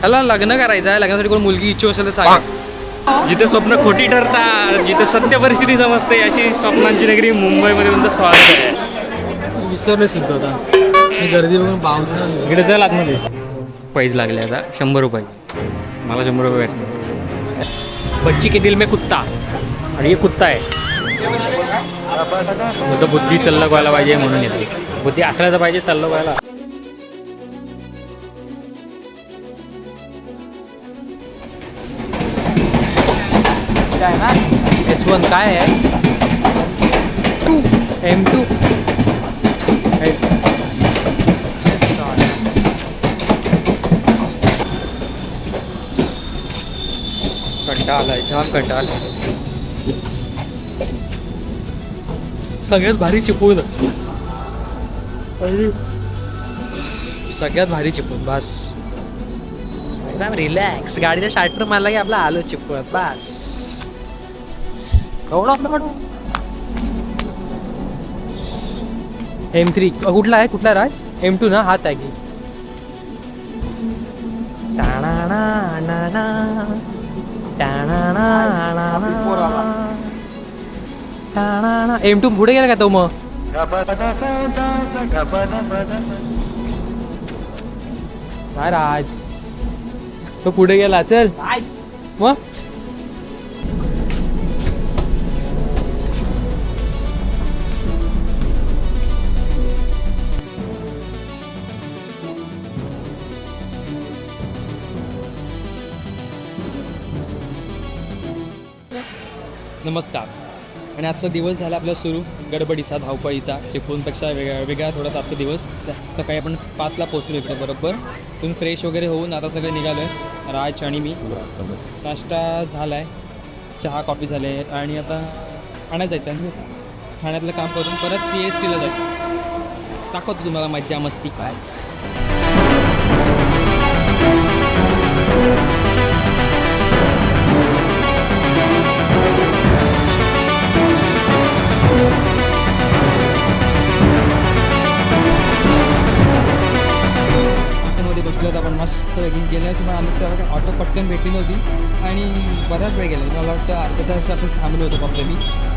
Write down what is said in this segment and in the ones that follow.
ह्याला लग्न करायचं आहे, लग्नासाठी कोण मुलगी इच्छुक असेल तर सांगा. जिथे स्वप्न खोटी ठरतात, जिथे सत्य परिस्थिती समजते, अशी स्वप्नांची नगरी मुंबईमध्ये तुमचं स्वागत आहे. विसरले सुद्धा आता मी गर्दी बघून पाहून इकडे जाईल आतमध्ये. पैसे लागले आता 100 रुपये. मला 100 रुपये भेटले. बच्ची के दिल में कुत्ता, आणि हे कुत्ता आहे. बुद्धी तल्लक व्हायला पाहिजे म्हणून येते. बुद्धी असल्याचं पाहिजे तल्लक व्हायला. काय ना S1 काय आहे M2 S कंटाळा आलाय, जाम कंटाळा आलाय. सगळ्यात भारी चिपळूणच, सगळ्यात भारी चिपळूण. बस एकदम रिलॅक्स, गाडीचा स्टार्टर मारला की आपला आलो चिपळूण. बस एवढं आपलं म्हणून. M3 कुठला आहे, कुठला राज? M2 ना, हात आहे की. M2 पुढे गेला का तो मग? काय राज, तो पुढे गेला. चल मग नमस्कार. आणि आजचा दिवस झाला आपला सुरू गडबडीचा, धावपळीचा, चिपळूणपेक्षा वेगळा थोडासा आजचा दिवस. सकाळी आपण 5ला पोचलो इकडे बरोबर. तुम्ही फ्रेश वगैरे होऊन आता सगळं निघालो आहे. राज आणि मी. नाश्ता झाला आहे, चहा कॉफी झाले, आणि आता ठाण्यात जायचं आहे. ठाण्यातलं काम करून परत CSTला जायचं. दाखवतो तुम्हाला मज्जा मस्ती काय. बसलो आपण मस्त गेल्या वर्षी पण आलो तेव्हा ऑटो पटकन भेटली नव्हती, आणि बराच वेळ गेला. मला वाटतं अर्धा तास असंच थांबलो होतो फक्त मी,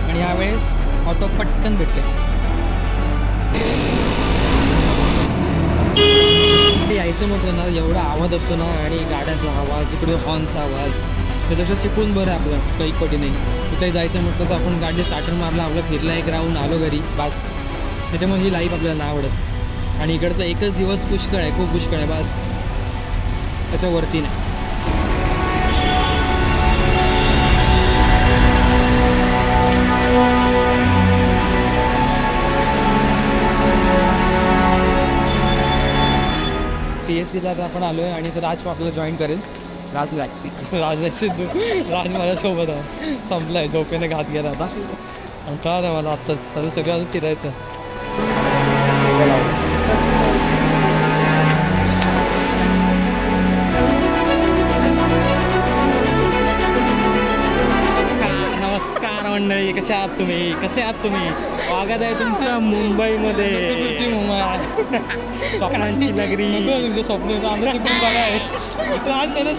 आणि यावेळेस ऑटो पटकन भेटले. यायचं म्हटलं ना, एवढा आवाज असतो ना, आणि गाड्याचा आवाज, इकडे हॉर्नचा आवाज, त्याच्यापेक्षा चिपळूण बरं आपलं, काही पटी नाही. कुठे जायचं म्हटलं तर आपण गाडी स्टार्टर मारला, आपलं फिरला, एक राऊंड आलो घरी, बस. त्याच्यामुळे ही लाईफ आपल्याला नाही आवडत. आणि इकडचा एकच दिवस पुष्कळ आहे, खूप पुष्कळ आहे, बस. त्याच्यावरती नाही. CSTला आता आपण आलो आहे, आणि तर राज आपल्याला जॉईन करेल. राज माझ्यासोबत आहे. संपला आहे, झोपेने घात गेला आता. आणि काय नाही मला आत्ताच सगळं अजून फिरायचं. नमस्कार मंडळी, कसे आहात तुम्ही? स्वागत आहे तुमचं मुंबईमध्ये. स्वप्नांची नगरी, तुमचं स्वप्न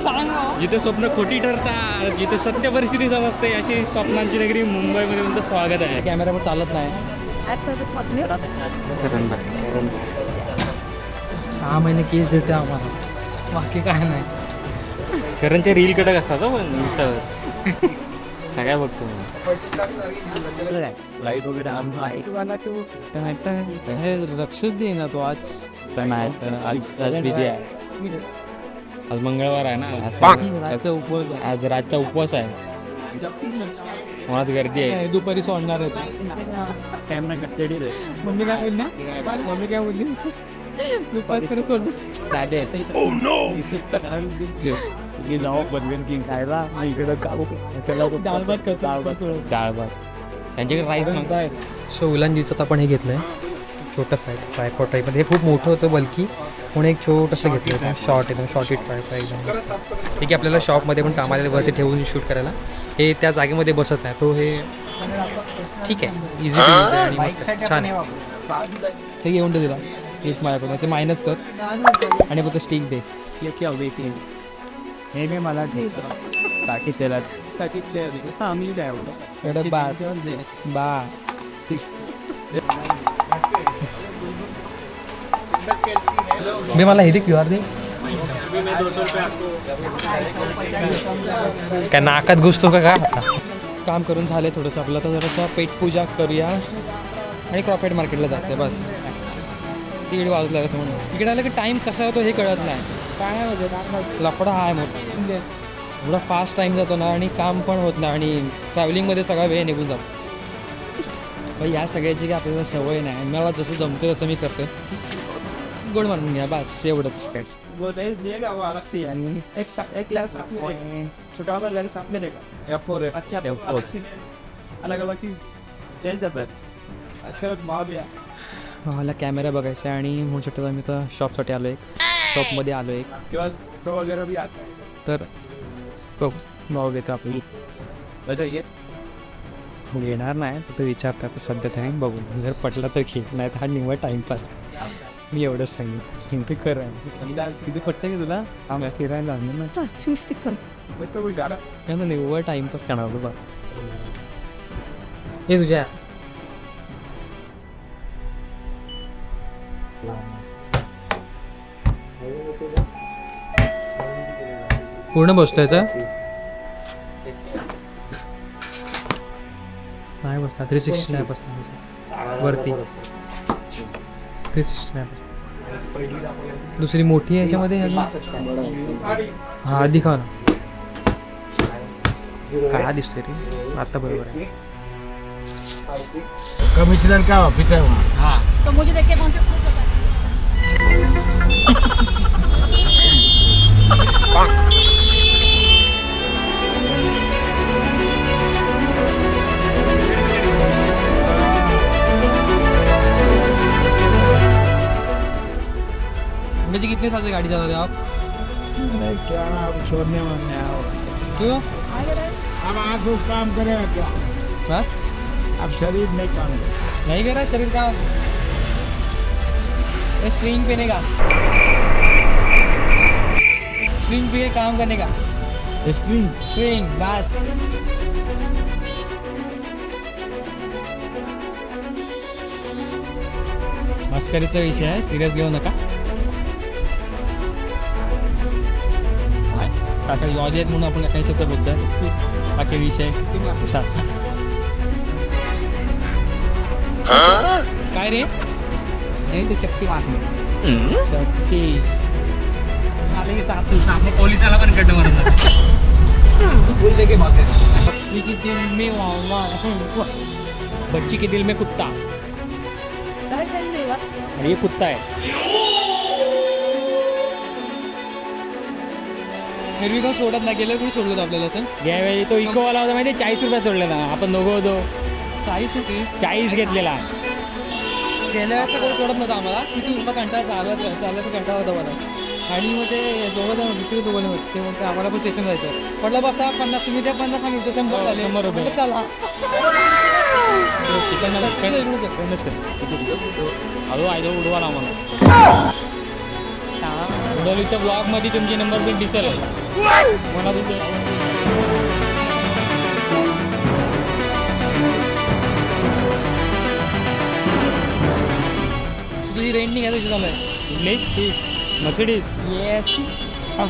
सांग. जिथे स्वप्न खोटी ठरतात, जिथे सत्य परिस्थिती समजते, अशी स्वप्नांची नगरी मुंबईमध्ये तुमचं स्वागत आहे. कॅमेरा पण चालत नाही. 6 महिने केस देते आम्हाला, बाकी काय नाही. करणचे रील कडक असतात पण इंस्टावर सगळ्या बघतो. लाईट वगैरे लक्षच दे ना तो. आज आज मंगळवार आहे ना, आज रातचा उपवास आहे. मुळात गर्दी आहे. दुपारी सोडणार आहे. कॅमेरा कस्टडी रे. मम्मी काय बोलली दुपारी सोडलीस. त्यांच्याकडे राईस मागताय. सो उलांजीचं आपण हे घेतलंय छोटंसं आहे, ट्रायपॉड टाईपमध्ये. हे खूप मोठं होतं बल्की, म्हणून एक छोटंसं घेतलं आहे. शॉर्ट एकदम शॉर्टेड ट्रायपॉड एकदम. ठीक आहे, आपल्याला शॉपमध्ये पण कामाला वरती ठेवून शूट करायला हे त्या जागेमध्ये बसत नाही. तो हे ठीक आहे, इझी टू यूज आहे आणि मस्त छान आहे. हे घेऊन दे तुला एक माझ्याकडून, ते मायनस कर आणि फक्त स्टिक दे. हे मी मला घ्यायचं बाकी त्याला आम्ही काय एवढं बास बास मी मला हे दे क्यू आर दे. काय नाकात घुसतो का काय? काम करून झाले थोडंसं आपलं, तर जरासं पेटपूजा करूया आणि क्रॉफेट मार्केटला जायचं आहे बस. 1:30 वाजला असं म्हणून इकडे आलं की टाईम कसा होतो हे कळत नाही. काय म्हणजे लफडा हा आहे मोठा, एवढा फास्ट टाईम जातो ना आणि काम पण होत नाही आणि ट्रॅव्हलिंगमध्ये सगळा वेळ निघून जातो. पण या सगळ्याची काही आपल्याला सवय नाही, मला जसं जमतं तसं मी करते. गोड मारून घ्या बस एवढंच. एक ग्लास छोटा वाला ग्लास आपने देगा अलग अलग की तेल जातात. अच्छा माव्या मला कॅमेरा बघायचा आहे आणि म्हणू शकतो मी तर शॉपसाठी आलो, एक शॉपमध्ये आलो एक, किंवा प्रो वगैरे भी असं तर भाव घेतो आपली. अच्छा ये येणार नाही तर विचारतात सध्या टाईम बघू, जर पटलं तर घे, नाही तर हा निव्वळ टाईमपास. मी एवढंच सांगेन ते खरं आहे. किती पटतं की तुला आम्ही फिरायला लागलो ना, निव्वळ टाईमपास करणार बाबा. हे तुझ्या पूर्ण बसतो याचा नाही बसणार. 360 नाही बसणार वरती, 360 नाही बसणार. दुसरी मोठी आहे याच्यामध्ये हा दिखा ना, काय दिसतोय रे आता. बरोबर आहे. कमिश्नर का ऑफिस है वहाँ. तो मुझे देख के कौन से मुझे कितने साल से गाड़ी चला रहे हो आप? क्या अब छोड़ने वाले आओ. क्यों? अब आँखों काम करेगा क्या. बस अब शरीर नहीं काम करेगा. नहीं कर रहा शरीर का स्ट्रिंग पहने का, स्ट्रिंग पे काम करने का. स्क्रीन स्ट्रिंग बस. मस्करीचा विषय आहे, सिरियस घेऊ नका. काका लॉज आहेत म्हणून आपण काही असं बोलतोय, बाकी विषय काय रे. नहीं तो चक्की मारने. चक्की आले की सामने पोलिसाला पण कट मारणार. बोल दे के मागे. में बच्ची के दिल में कुत्ता, और ये कुत्ता है. फिर भी कोण सोडत नाही, गेलं कोणी सोडलं होतं आपल्याला असं. यावेळी तो इकोवाला होता माहिती, 40 रुपये सोडले ना. आपण दोघं होतो, 40 घेतलेला. गेल्या वेळेस कोणी सोडत नव्हतं आम्हाला, किती उलटा कंटाळा चालायचा कंटाळा होता मला. आणि मग ते दोघं जण दुसरे दोघं होते, ते म्हणते आम्हाला पण स्टेशन जायचं. म्हटलं बसा 50, तुम्ही त्या 50 सांगितलं 100 झाले. 100 रुपये. म्हटलं चला. हळू आयदो उडवाला आम्हाला. उडवली तर ब्लॉगमध्ये तुमची नंबर पण दिसेल मला तुमचे. तुझी रेंट नाही घ्यायची चालू आहे. मर्सिडीज येस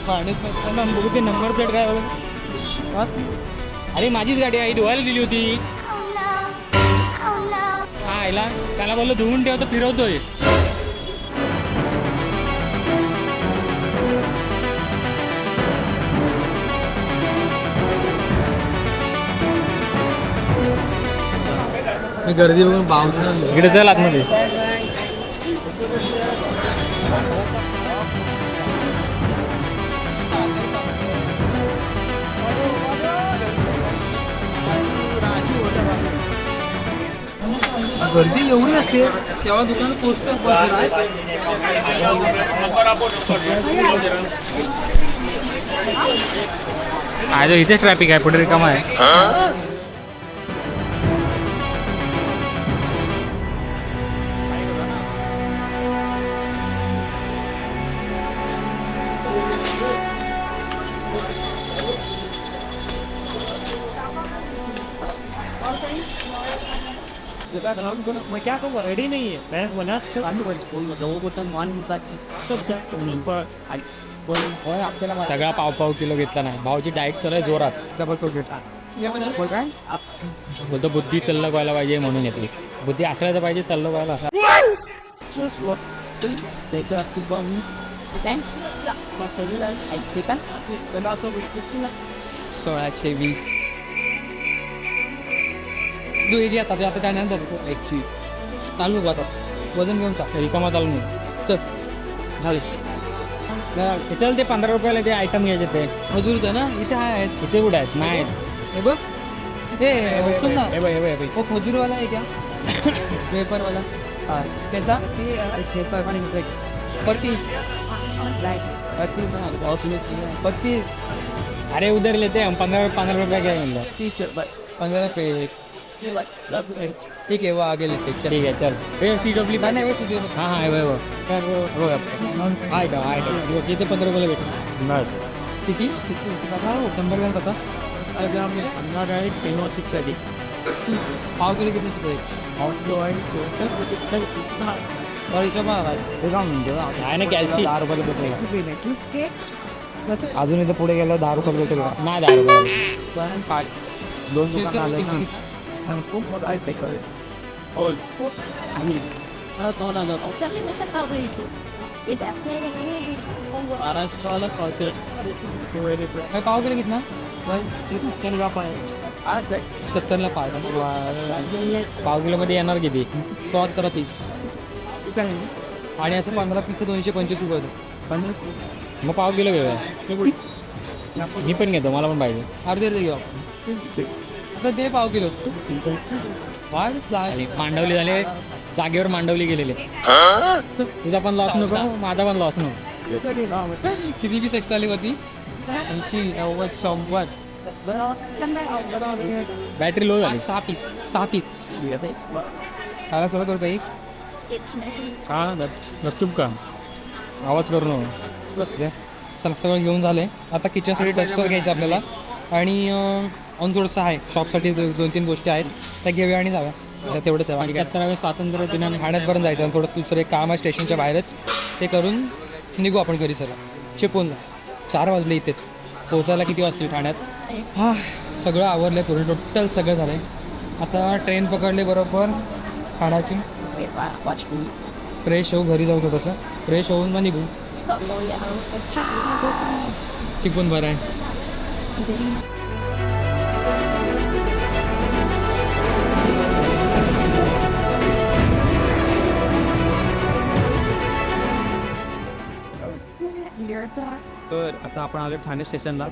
पाण्यात नसताना बघू ते नंबर प्लेट काय बघा. अरे माझीच गाडी आहे, धुवायला दिली होती. हा आयला त्याला बोललो धुवून ठेवतो, फिरवतोय. मी गर्दी बघून बावली. इकडे चल आतमध्ये. गर्दी एवढी असते तेव्हा दुकान पोचतं. आयदो इथेच ट्रॅफिक आहे, पुढे रिकामा आहे. क्या तो रेडी नहीं है मैं बना सगळा पाव किलो घेतला नाही. भाऊची डाएट चालू आहे जोरात. डबल तो घेतला बोलतो बुद्धी तल्लक व्हायला पाहिजे म्हणून येते. बुद्धी असल्याचं पाहिजे तल्लक व्हायला असं. 1620. तू एरिया आता काय नाही धरतो एकची चालू नको आता वजन घेऊन चाल रिकामा चालू नाही. चल झाले चल ते 15 रुपयाला ते आयटम घ्यायचे ते. मजूरचं ना इथे आहेत इथे कुठे आहेत? नाही. हे बघ हे सुन ना हे बघ हे वो मजूरवाला आहे क्या पेपरवाला हाँ कैसा पर पीस पर पीस अरे उधर लेते हम 15 रुपये क्या म्हणलं. 15 पे ठीक है वो आगे लेते ठीक आहे चल. हे ती डबली नाही नाही वैसे हां हां हे बघ आहे का किती 15 रुपयाला भेटणार. किती 100 ग्राम पता पाव किलो कितने चाहिए और इसका आहे ना कॅल्सी. 10 रुपयाला भेटेल अजून इथं पुढे गेलं 10 रुपये भेटेल का? नाही 10 रुपये. 2 दुकान आले ना. पाव किलो कितना 70 पाव पाव किलोमध्ये येणार किती? 100 पीस आणि असं 15 पीसचं 225 रुपये होतं. मग पाव किलो घेऊया. मी पण घेतो मला पण पाहिजे. अर्धे घेऊ आता ते पाव किलो आणि मांडवली झाले जागेवर मांडवली गेलेले. तुझा पण लॉस नको माझा पण लॉस नको. किती पीस एक्स्ट्रा आली होती 80 90 100 बॅटरी लो झाली. 6 पीस त्याला 16 रुपये का गपचूप का आवाज करू नको. सगळं घेऊन झाले. आता किचनसाठी डस्टर घ्यायचं आपल्याला आणि अजून थोडंसं आहे शॉपसाठी 2-3 गोष्टी आहेत त्या घेऊया आणि जाऊया. तेवढंच आहे. 75व्या स्वातंत्र्य दिनाने ठाण्यातपर्यंत जायचं आणि थोडंसं दुसरं एक काम आहे स्टेशनच्या बाहेरच ते करून निघू आपण घरी सर चिपळूणला. 4 वाजले इथेच पोचायला किती वाजतील ठाण्यात. हां सगळं आवरलं आहे पूर्ण टोटल सगळं झालं आहे. आता ट्रेन पकडले बरोबर ठाण्याची फ्रेश होऊ घरी जाऊ थोडंसं फ्रेश होऊन मग निघू. चिपळूण बरं आहे. तर आता आपण आलो ठाणे स्टेशनला.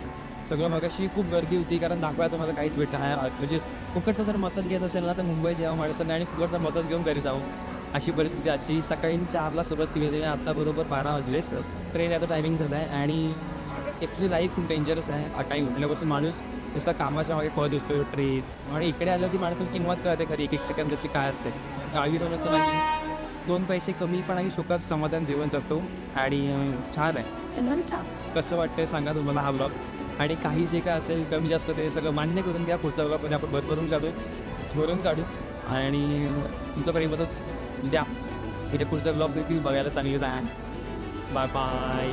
सगळं मगाशी खूप गर्दी होती कारण दाखवायला तुम्हाला काहीच भेटत नाही. म्हणजे फुकटचा जर मसाज घ्यायचा असेल ना तर मुंबईत यावं माणसांना आणि फुकटचा मसाज घेऊन घरी जावं अशी परिस्थिती आजची. सकाळी 4ला सुरुवात केली होती आता बरोबर 12 वाजले. ट्रेन याचा टायमिंग झाला आहे आणि ॲक्च्युली लाईफ खूप डेंजरस आहे. काही उठल्यापासून माणूस नुसता कामाच्या मागे पळत दिसतो ट्रेन आणि इकडे आलं की माणसाला किंमत कळते खरी एक सेकंद त्याची काय असते. गावी राहून असं म्हणजे 2 पैसे कमी पण आणि सुखात समाधान जीवन जगतो आणि छान आहे. कसं वाटतंय सांगा तुम्हाला हा ब्लॉग आणि काही जे काय असेल कमी जास्त ते सगळं मान्य करून घ्या. पुढचा ब्लॉगमध्ये आपण भरून काढू आणि तुमचं प्रेम असंच द्या. इथे पुढचा ब्लॉग देखील बघायला चांगलीच आहे. Bye bye.